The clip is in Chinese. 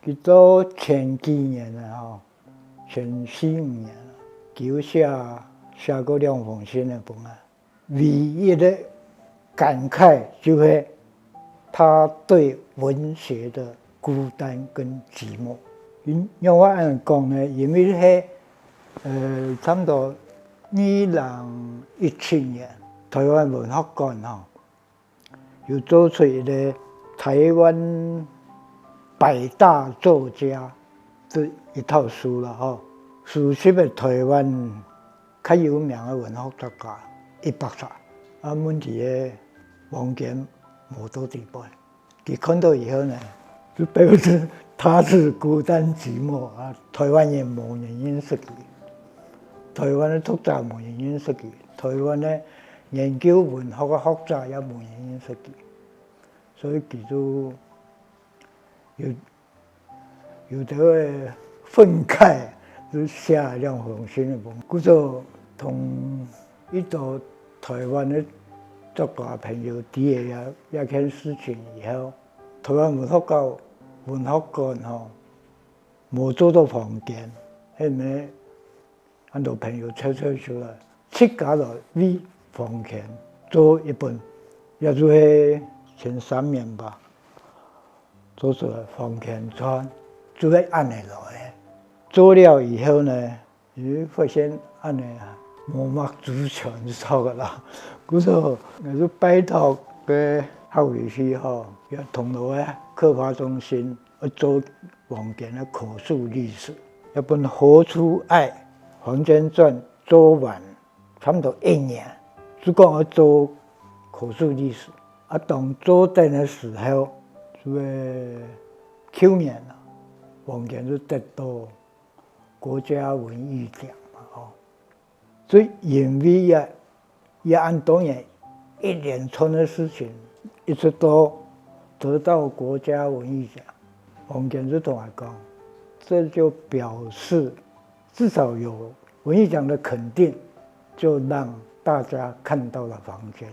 佢做前几年啊，前4、5年了，佢写过2封信的本啊。唯一的感慨就是他对文学的孤单跟寂寞。让我按讲呢，因为差不多2017年，台湾文学馆又做出一个台湾100大作家这一套书了数集的台湾较有名的文学作家100册，问题个王健无倒伫本，佢看到以后呢，就表示他是孤单寂寞啊，台湾也无人认识佢，台湾的作家无人认识佢，台湾的研究文学的学者也无人认识佢，所以佢就有这个愤慨，就写2封信的本，故作同一个台湾的作家朋友提了一件事情以后，台湾文学馆无做到房间，迄很多朋友悄悄出来，7家了为房间做一本，也就是前3年吧，做出来房间传，就是按下来。做了以后呢，你发现按呢毛毛足全错个啦，故说我就拜托个校委会也铜锣的刻画中心做房间的口述历史，一本《活出爱房间传》做完，差不多1年，就讲要做口述历史。当做等的时候，去年了，房间就得到国家文艺奖嘛所以因为也按当年一连串的事情，一直都得到国家文艺奖，房间就同我讲，这就表示至少有文艺奖的肯定，就让大家看到了房间。